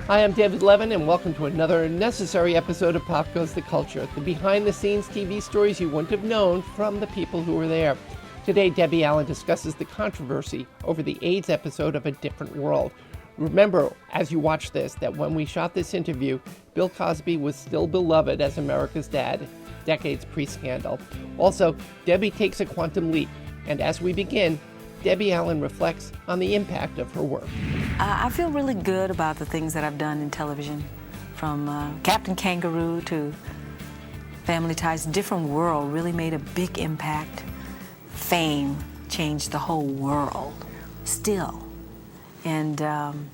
Hi, I'm David Levin, and welcome to another necessary episode of Pop Goes the Culture, the behind-the-scenes TV stories you wouldn't have known from the people who were there. Today, Debbie Allen discusses the controversy over the AIDS episode of A Different World. Remember, as you watch this, that when we shot this interview, Bill Cosby was still beloved as America's dad, decades pre-scandal. Also, Debbie takes a quantum leap, and as we begin, Debbie Allen reflects on the impact of her work. I feel really good about the things that I've done in television, from Captain Kangaroo to Family Ties. Different World really made a big impact. Fame changed the whole world, still. And, I'm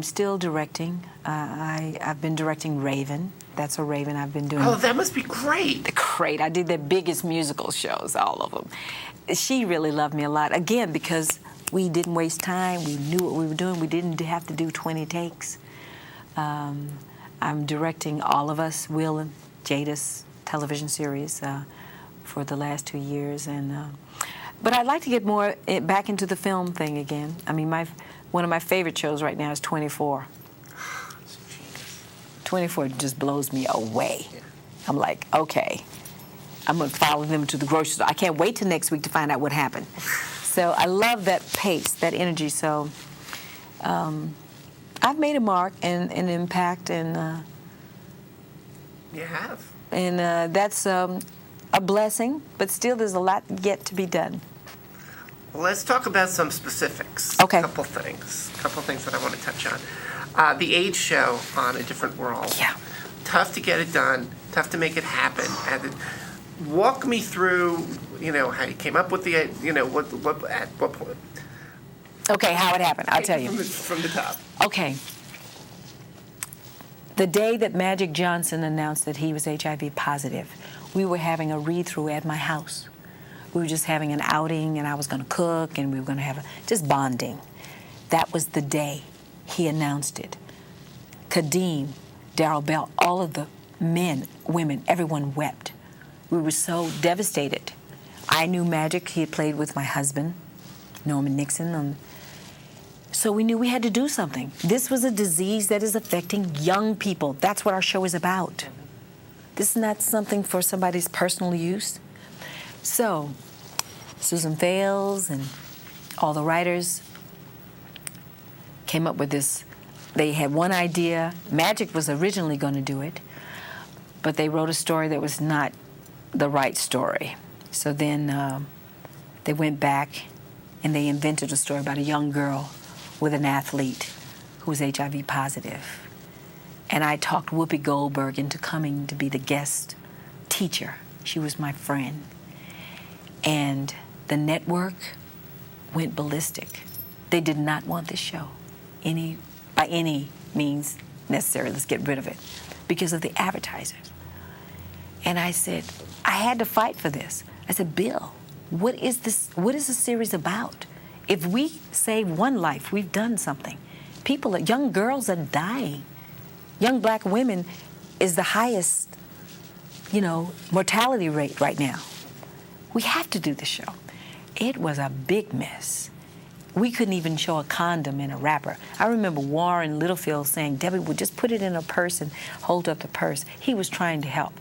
still directing. I've been directing Raven. That's a Raven I've been doing. Oh, that must be great. Great. I did the biggest musical shows, all of them. She really loved me a lot, again, because we didn't waste time. We knew what we were doing. We didn't have to do 20 takes. I'm directing All of Us, Will and Jada's television series for the last 2 years. But I'd like to get more back into the film thing again. I mean, one of my favorite shows right now is 24. 24 just blows me away. I'm like, okay, I'm going to follow them to the grocery store. I can't wait till next week to find out what happened. So I love that pace, that energy. So I've made a mark and an impact, and You have. And that's a blessing, but still there's a lot yet to be done. Well, let's talk about some specifics. Okay. A couple things that I want to touch on. The AIDS show on A Different World. Yeah. Tough to get it done. Tough to make it happen. And walk me through, how you came up with the, at what point? Okay, how it happened, I'll tell you. From the top. Okay. The day that Magic Johnson announced that he was HIV positive, we were having a read-through at my house. We were just having an outing, and I was going to cook, and we were going to have just bonding. That was the day he announced it. Kadeem, Darryl Bell, all of the men, women, everyone wept. We were so devastated. I knew Magic. He had played with my husband, Norman Nixon. So we knew we had to do something. This was a disease that is affecting young people. That's what our show is about. This is not something for somebody's personal use. So Susan Fales and all the writers came up with this. They had one idea. Magic was originally going to do it, but they wrote a story that was not the right story. So then they went back and they invented a story about a young girl with an athlete who was HIV positive. And I talked Whoopi Goldberg into coming to be the guest teacher. She was my friend. And the network went ballistic. They did not want this show by any means necessary. Let's get rid of it because of the advertisers. And I said, I had to fight for this. I said, Bill, what is this? What is this series about? If we save one life, we've done something. Young girls are dying. Young black women is the highest, mortality rate right now. We have to do the show. It was a big mess. We couldn't even show a condom in a wrapper. I remember Warren Littlefield saying, Debbie, we'll just put it in a purse and hold up the purse. He was trying to help,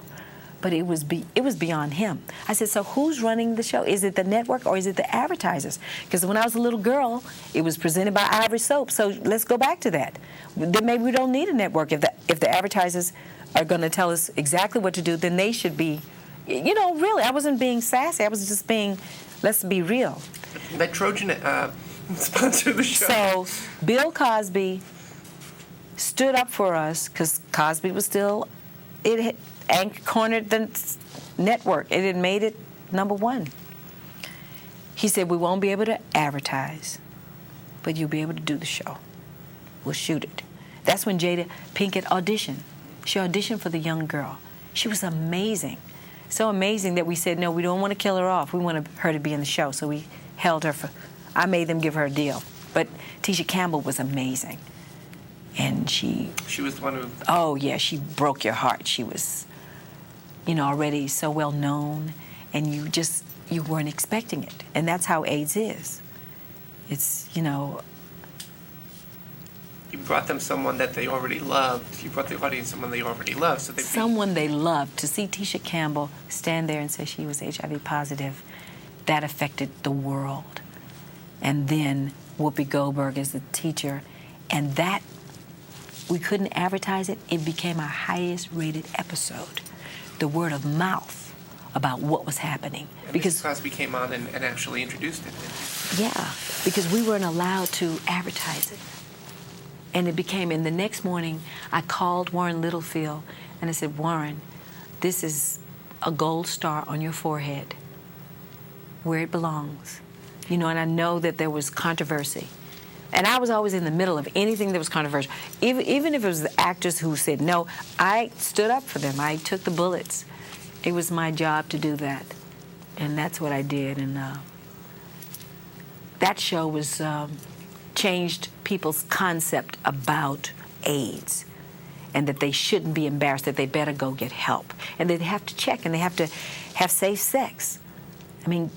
but it was beyond him. I said, so who's running the show? Is it the network or is it the advertisers? Because when I was a little girl, it was presented by Ivory Soap, so let's go back to that. Then maybe we don't need a network. If the advertisers are going to tell us exactly what to do, then they should be, really, I wasn't being sassy. I was just being, let's be real. Let Trojan sponsor the show. So Bill Cosby stood up for us because Cosby was still, it had cornered the network. It had made it number one. He said, we won't be able to advertise, but you'll be able to do the show. We'll shoot it. That's when Jada Pinkett auditioned. She auditioned for the young girl. She was amazing. So amazing that we said, no, we don't want to kill her off. We want her to be in the show. So we held her I made them give her a deal. But Tisha Campbell was amazing. And she was the one who... Oh, yeah, she broke your heart. She was, already so well known. And you weren't expecting it. And that's how AIDS is. It's, You brought them someone that they already loved. You brought the audience someone they already loved. So someone they loved. To see Tisha Campbell stand there and say she was HIV positive, that affected the world. And then Whoopi Goldberg as the teacher, and that, we couldn't advertise it. It became our highest rated episode. The word of mouth about what was happening. And because Cosby came on and actually introduced it. Yeah, because we weren't allowed to advertise it. And it became, and the next morning, I called Warren Littlefield, and I said, Warren, this is a gold star on your forehead, where it belongs. You know, and I know that there was controversy. And I was always in the middle of anything that was controversial. Even if it was the actors who said no, I stood up for them. I took the bullets. It was my job to do that. And that's what I did. And that show was changed people's concept about AIDS, and that they shouldn't be embarrassed, that they better go get help. And they have to check, and they have to have safe sex. I mean,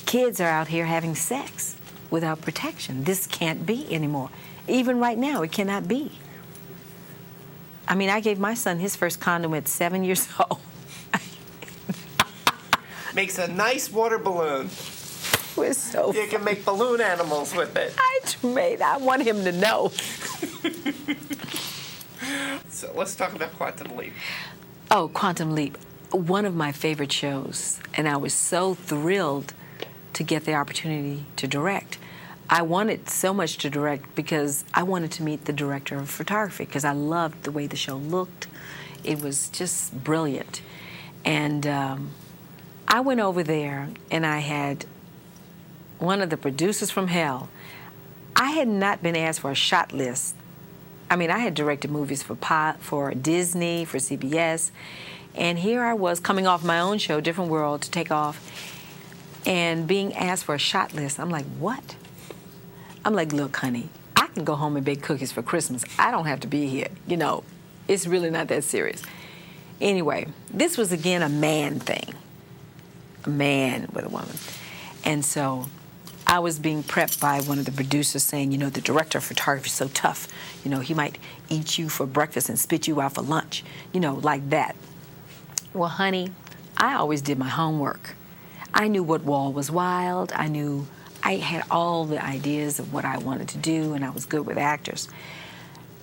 kids are out here having sex without protection. This can't be anymore. Even right now, it cannot be. I mean, I gave my son his first condom at 7 years old. Makes a nice water balloon. Was so you can make balloon animals with it. I want him to know. So let's talk about Quantum Leap. Oh, Quantum Leap. One of my favorite shows, and I was so thrilled to get the opportunity to direct. I wanted so much to direct because I wanted to meet the director of photography, because I loved the way the show looked. It was just brilliant. And I went over there, and I had one of the producers from hell. I had not been asked for a shot list. I mean, I had directed movies for Disney, for CBS, and here I was coming off my own show, Different World, to take off, and being asked for a shot list. I'm like, what? I'm like, look, honey, I can go home and bake cookies for Christmas. I don't have to be here. You know, it's really not that serious. Anyway, this was, again, a man thing. A man with a woman. And so I was being prepped by one of the producers saying, you know, the director of photography is so tough. You know, he might eat you for breakfast and spit you out for lunch. You know, like that. Well, honey, I always did my homework. I knew what wall was wild. I knew I had all the ideas of what I wanted to do, and I was good with actors.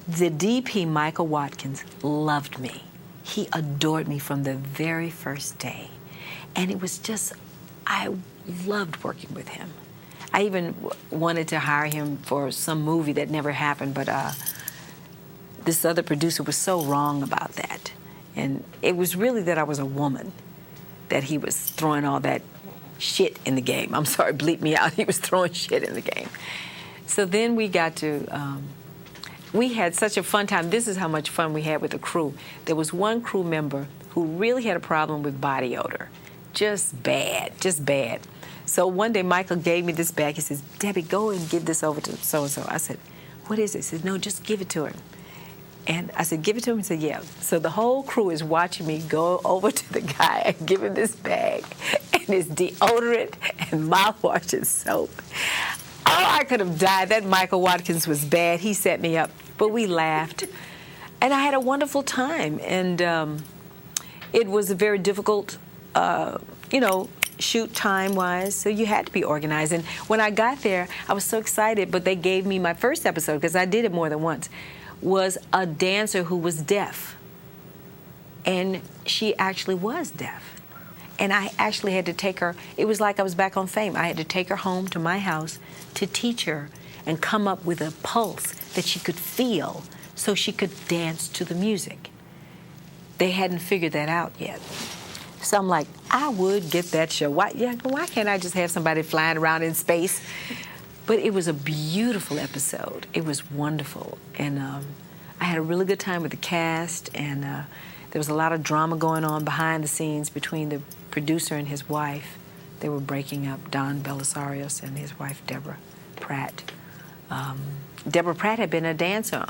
The DP, Michael Watkins, loved me. He adored me from the very first day. And it was just, I loved working with him. I even wanted to hire him for some movie that never happened, but this other producer was so wrong about that. And it was really that I was a woman, that he was throwing all that shit in the game. I'm sorry, bleep me out. He was throwing shit in the game. So then we got to, we had such a fun time. This is how much fun we had with the crew. There was one crew member who really had a problem with body odor. Just bad, just bad. So one day Michael gave me this bag. He says, Debbie, go and give this over to so-and-so. I said, what is it? He said, no, just give it to him. And I said, give it to him? He said, yeah. So the whole crew is watching me go over to the guy and give him this bag and his deodorant and mouthwash and soap. Oh, I could have died. That Michael Watkins was bad. He set me up. But we laughed. And I had a wonderful time. And it was a very difficult, you know, shoot time-wise, so you had to be organized. And when I got there, I was so excited, but they gave me my first episode, because I did it more than once, was a dancer who was deaf. And she actually was deaf. And I actually had to take her, it was like I was back on Fame. I had to take her home to my house to teach her and come up with a pulse that she could feel so she could dance to the music. They hadn't figured that out yet. So I'm like, I would get that show. Why can't I just have somebody flying around in space? But it was a beautiful episode. It was wonderful. And I had a really good time with the cast, and there was a lot of drama going on behind the scenes between the producer and his wife. They were breaking up, Don Belisarius and his wife, Deborah Pratt. Deborah Pratt had been a dancer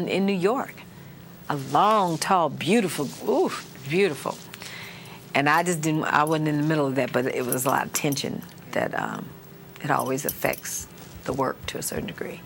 in New York. A long, tall, beautiful, beautiful. And I wasn't in the middle of that, but it was a lot of tension that it always affects the work to a certain degree.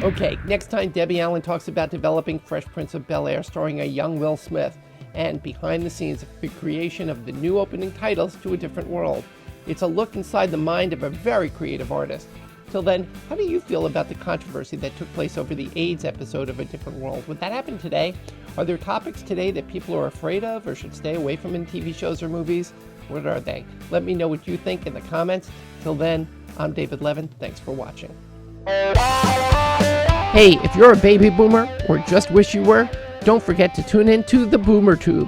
Okay, next time Debbie Allen talks about developing Fresh Prince of Bel-Air starring a young Will Smith and behind the scenes of the creation of the new opening titles to A Different World. It's a look inside the mind of a very creative artist. Till then, how do you feel about the controversy that took place over the AIDS episode of A Different World? Would that happen today? Are there topics today that people are afraid of or should stay away from in TV shows or movies? What are they? Let me know what you think in the comments. Till then, I'm David Levin. Thanks for watching. Hey, if you're a baby boomer or just wish you were, don't forget to tune in to the Boomer Tube.